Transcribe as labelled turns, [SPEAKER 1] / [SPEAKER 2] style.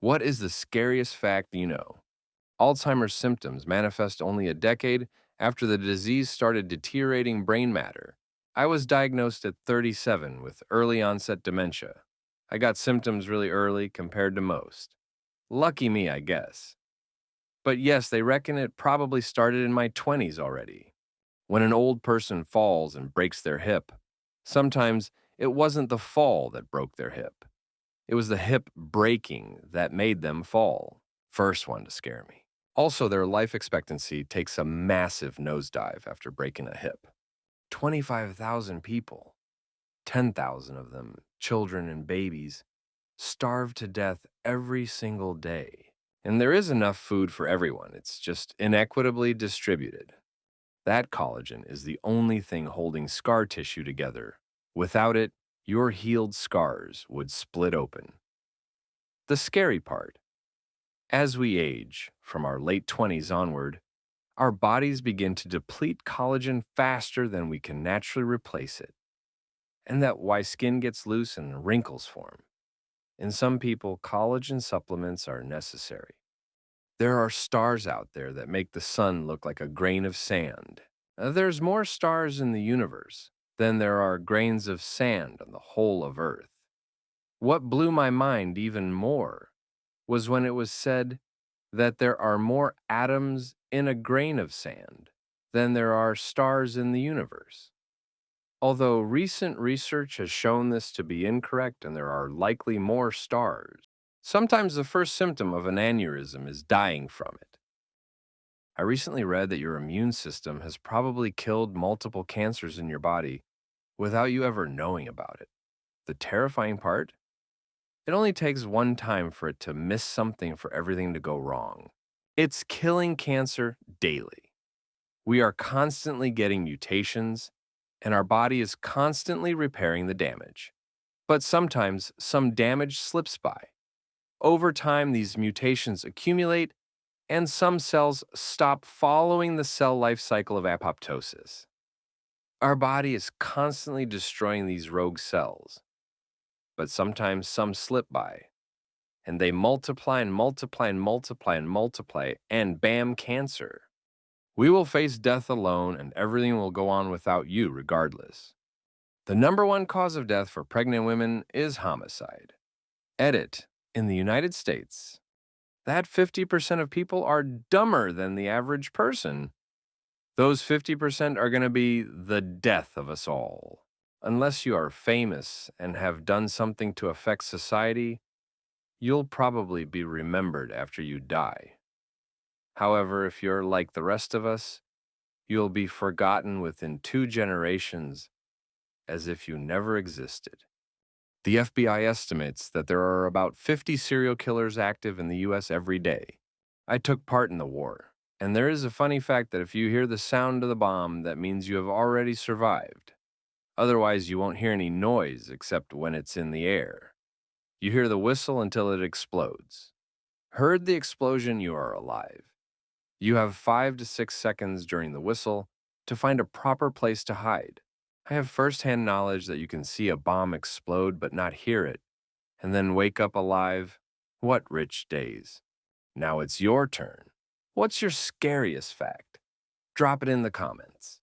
[SPEAKER 1] What is the scariest fact you know? Alzheimer's symptoms manifest only a decade after the disease started deteriorating brain matter. I was diagnosed at 37 with early onset dementia. I got symptoms really early compared to most. Lucky me, I guess. But yes, they reckon it probably started in my 20s already. When an old person falls and breaks their hip, sometimes it wasn't the fall that broke their hip. It was the hip breaking that made them fall. First one to scare me. Also, their life expectancy takes a massive nosedive after breaking a hip. 25,000 people, 10,000 of them, children and babies, starve to death every single day. And there is enough food for everyone, it's just inequitably distributed. That collagen is the only thing holding scar tissue together. Without it, your healed scars would split open. The scary part: as we age, from our late 20s onward, our bodies begin to deplete collagen faster than we can naturally replace it. And that's why skin gets loose and wrinkles form. In some people, collagen supplements are necessary. There are stars out there that make the sun look like a grain of sand. There's more stars in the universe than there are grains of sand on the whole of Earth. What blew my mind even more was when it was said that there are more atoms in a grain of sand than there are stars in the universe. Although recent research has shown this to be incorrect and there are likely more stars, sometimes the first symptom of an aneurysm is dying from it. I recently read that your immune system has probably killed multiple cancers in your body without you ever knowing about it. The terrifying part? It only takes one time for it to miss something for everything to go wrong. It's killing cancer daily. We are constantly getting mutations, and our body is constantly repairing the damage. But sometimes some damage slips by. Over time, these mutations accumulate, and some cells stop following the cell life cycle of apoptosis. Our body is constantly destroying these rogue cells, but sometimes some slip by, and they multiply and multiply and multiply and multiply, and bam, cancer. We will face death alone, and everything will go on without you regardless. The number one cause of death for pregnant women is homicide. Edit: in the United States, that 50% of people are dumber than the average person. Those 50% are going to be the death of us all. Unless you are famous and have done something to affect society, you'll probably be remembered after you die. However, if you're like the rest of us, you'll be forgotten within 2 generations as if you never existed. The FBI estimates that there are about 50 serial killers active in the US every day. I took part in the war, and there is a funny fact that if you hear the sound of the bomb, that means you have already survived. Otherwise, you won't hear any noise except when it's in the air. You hear the whistle until it explodes. Heard the explosion, you are alive. You have 5 to 6 seconds during the whistle to find a proper place to hide. I have firsthand knowledge that you can see a bomb explode but not hear it, and then wake up alive. What rich days. Now it's your turn. What's your scariest fact? Drop it in the comments.